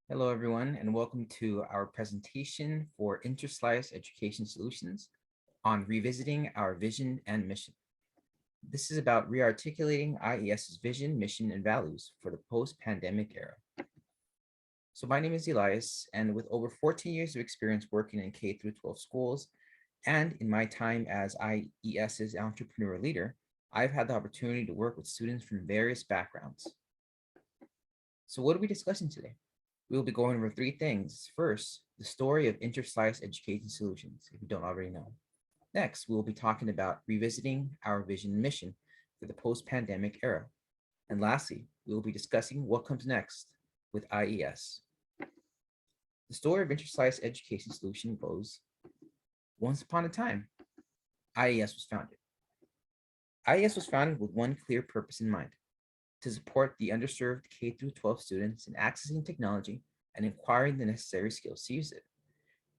Hello, everyone, and welcome to our presentation for Interslice Education Solutions on revisiting our vision and mission. This is about rearticulating IES's vision, mission, and values for the post-pandemic era. So my name is Elias, and with over 14 years of experience working in K through 12 schools, and in my time as IES's entrepreneur leader, I've had the opportunity to work with students from various backgrounds. So what are we discussing today? We will be going over three things. First, the story of Interslice Education Solutions, if you don't already know. Next, we will be talking about revisiting our vision and mission for the post-pandemic era. And lastly, we will be discussing what comes next with IES. The story of Interslice Education Solution goes, once upon a time, IES was founded. IES was founded with one clear purpose in mind: to support the underserved K through 12 students in accessing technology and acquiring the necessary skills to use it.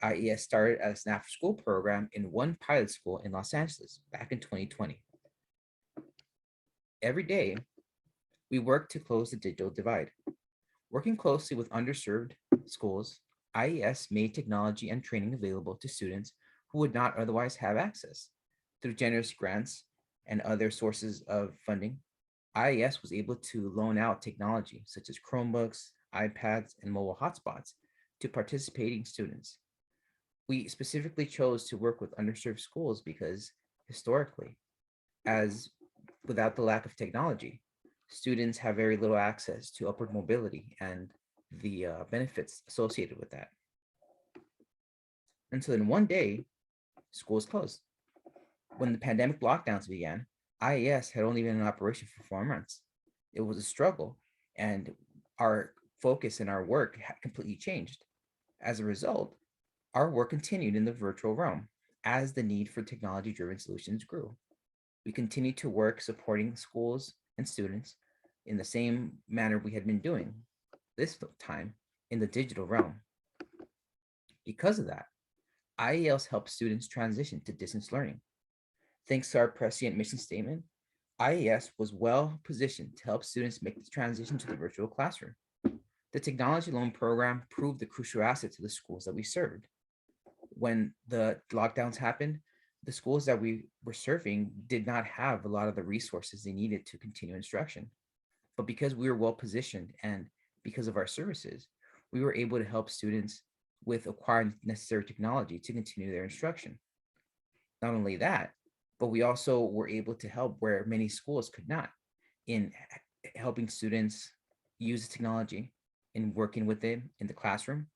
IES started as an after-school program in one pilot school in Los Angeles back in 2020. Every day, we work to close the digital divide. Working closely with underserved schools, IES made technology and training available to students who would not otherwise have access. Through generous grants and other sources of funding, IES was able to loan out technology such as Chromebooks, iPads, and mobile hotspots to participating students. We specifically chose to work with underserved schools because historically, as without the lack of technology, students have very little access to upward mobility and the benefits associated with that. And so then one day, schools closed. When the pandemic lockdowns began, IES had only been in operation for 4 months. It was a struggle, and our focus and our work had completely changed. As a result, our work continued in the virtual realm as the need for technology-driven solutions grew. We continued to work supporting schools and students in the same manner we had been doing, this time in the digital realm. Because of that, IES helped students transition to distance learning. Thanks to our prescient mission statement, IES was well positioned to help students make the transition to the virtual classroom. The technology loan program proved the crucial asset to the schools that we served. When the lockdowns happened, the schools that we were serving did not have a lot of the resources they needed to continue instruction. But because we were well positioned and because of our services, we were able to help students with acquiring necessary technology to continue their instruction. Not only that, but we also were able to help where many schools could not in helping students use the technology, in working with them in the classroom,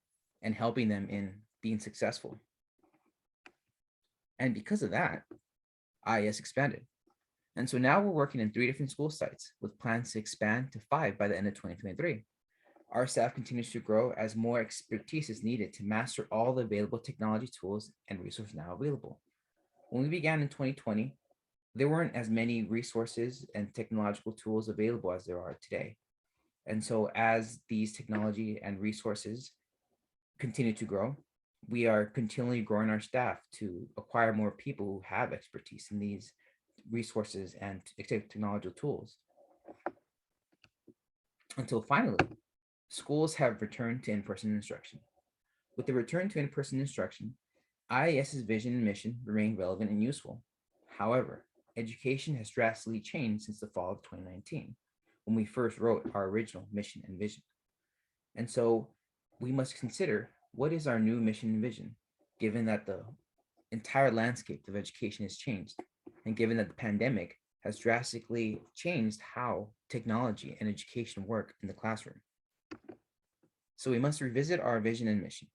and helping them in being successful. And because of that, IES expanded. And so now we're working in 3 different school sites with plans to expand to 5 by the end of 2023. Our staff continues to grow as more expertise is needed to master all the available technology tools and resources now available. When we began in 2020, there weren't as many resources and technological tools available as there are today. And so as these technology and resources continue to grow, we are continually growing our staff to acquire more people who have expertise in these resources and technological tools. Until finally, schools have returned to in-person instruction. With the return to in-person instruction, IES's vision and mission remain relevant and useful. However, education has drastically changed since the fall of 2019, when we first wrote our original mission and vision. And so we must consider, what is our new mission and vision, given that the entire landscape of education has changed, and given that the pandemic has drastically changed how technology and education work in the classroom. So we must revisit our vision and mission.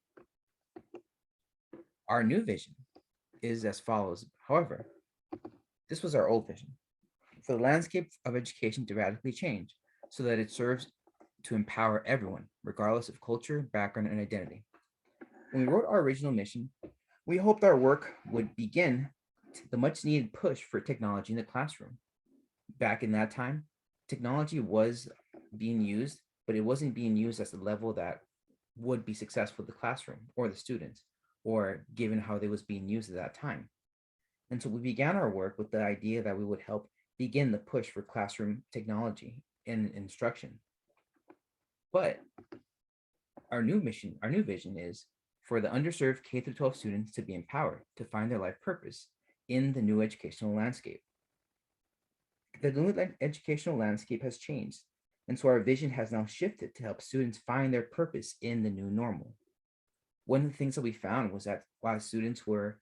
Our new vision is as follows. However, this was our old vision: for the landscape of education to radically change so that it serves to empower everyone, regardless of culture, background, and identity. When we wrote our original mission, we hoped our work would begin the much needed push for technology in the classroom. Back in that time, technology was being used, but it wasn't being used at the level that would be successful in the classroom or the students, or given how they was being used at that time. And so we began our work with the idea that we would help begin the push for classroom technology in instruction. But our new vision is for the underserved K through 12 students to be empowered to find their life purpose in the new educational landscape. The new educational landscape has changed, and so our vision has now shifted to help students find their purpose in the new normal. One of the things that we found was that while students were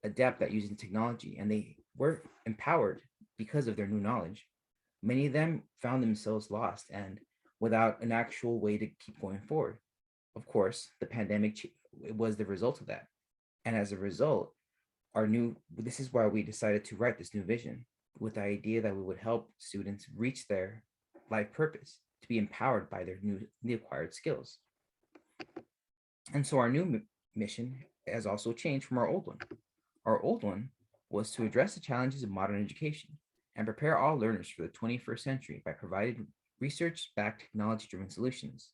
adept at using technology and they were empowered because of their new knowledge, many of them found themselves lost and without an actual way to keep going forward. Of course, the pandemic was the result of that. And as a result, this is why we decided to write this new vision with the idea that we would help students reach their life purpose to be empowered by their newly acquired skills. And so our new mission has also changed from our old one. Our old one was to address the challenges of modern education and prepare all learners for the 21st century by providing research-backed technology-driven solutions.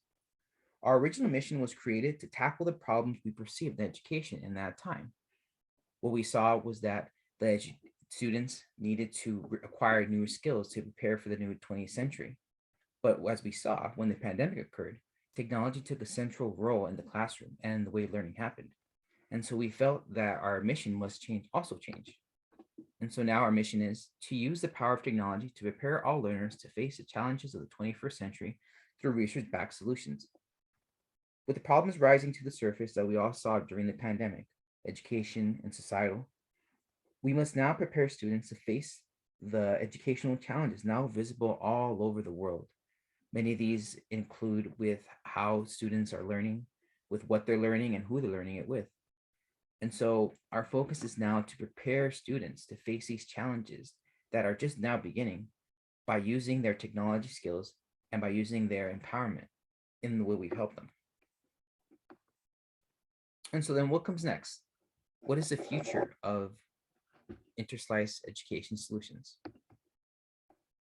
Our original mission was created to tackle the problems we perceived in education in that time. What we saw was that the students needed to acquire new skills to prepare for the new 20th century. But as we saw when the pandemic occurred, technology took a central role in the classroom and the way learning happened. And so we felt that our mission must also change. And so now our mission is to use the power of technology to prepare all learners to face the challenges of the 21st century through research-backed solutions. With the problems rising to the surface that we all saw during the pandemic, education and societal, we must now prepare students to face the educational challenges now visible all over the world. Many of these include with how students are learning, with what they're learning, and who they're learning it with. And so our focus is now to prepare students to face these challenges that are just now beginning by using their technology skills and by using their empowerment in the way we've helped them. And so then what comes next? What is the future of Interslice Education Solutions?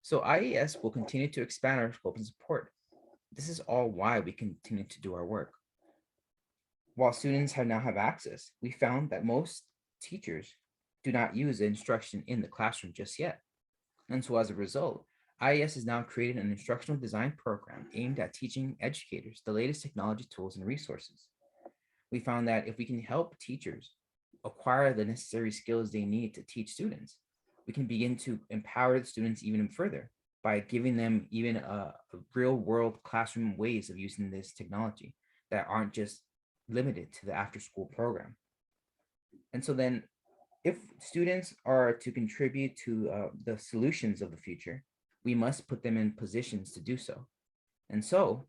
So IES will continue to expand our scope and support. This is all why we continue to do our work. While students now have access, we found that most teachers do not use the instruction in the classroom just yet. And so as a result, IES has now created an instructional design program aimed at teaching educators the latest technology tools and resources. We found that if we can help teachers acquire the necessary skills they need to teach students, we can begin to empower the students even further by giving them even a real world classroom ways of using this technology that aren't just limited to the after school program. And so then if students are to contribute to the solutions of the future, we must put them in positions to do so. And so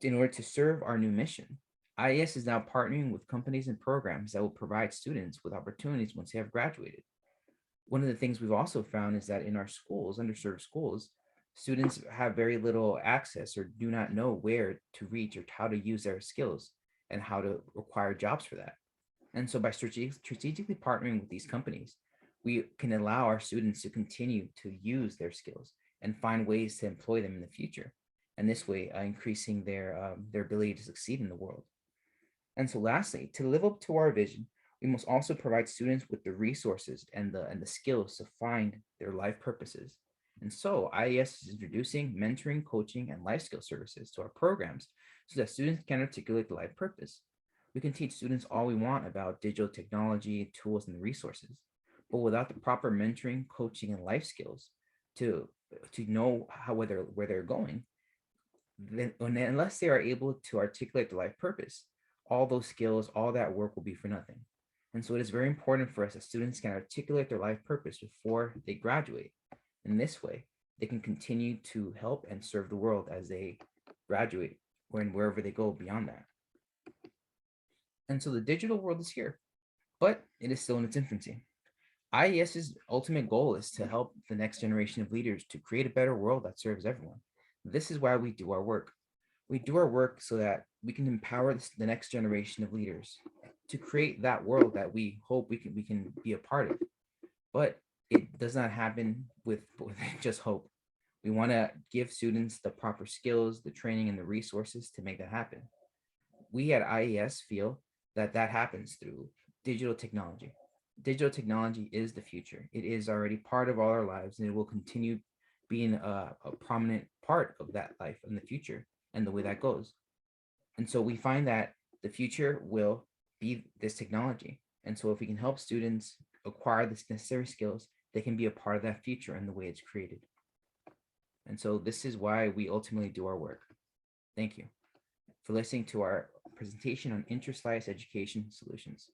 in order to serve our new mission, IES is now partnering with companies and programs that will provide students with opportunities once they have graduated. One of the things we've also found is that in our schools, underserved schools, students have very little access or do not know where to reach or how to use their skills and how to acquire jobs for that. And so by strategically partnering with these companies, we can allow our students to continue to use their skills and find ways to employ them in the future. And this way, increasing their ability to succeed in the world. And so lastly, to live up to our vision, we must also provide students with the resources and the skills to find their life purposes. And so IES is introducing mentoring, coaching, and life skill services to our programs so that students can articulate the life purpose. We can teach students all we want about digital technology, tools, and resources, but without the proper mentoring, coaching, and life skills to know where they're going, then unless they are able to articulate the life purpose, all those skills, all that work will be for nothing. And so it is very important for us that students can articulate their life purpose before they graduate. In this way, they can continue to help and serve the world as they graduate or wherever they go beyond that. And so the digital world is here, but it is still in its infancy. IES's ultimate goal is to help the next generation of leaders to create a better world that serves everyone. This is why we do our work. We do our work so that we can empower the next generation of leaders to create that world that we hope we can be a part of. But it does not happen with just hope. We want to give students the proper skills, the training, and the resources to make that happen. We at IES feel that happens through digital technology. Digital technology is the future. It is already part of all our lives, and it will continue being a prominent part of that life in the future and the way that goes. And so we find that the future will be this technology. And so if we can help students acquire this necessary skills, they can be a part of that future and the way it's created. And so this is why we ultimately do our work. Thank you for listening to our presentation on Interslice Education Solutions.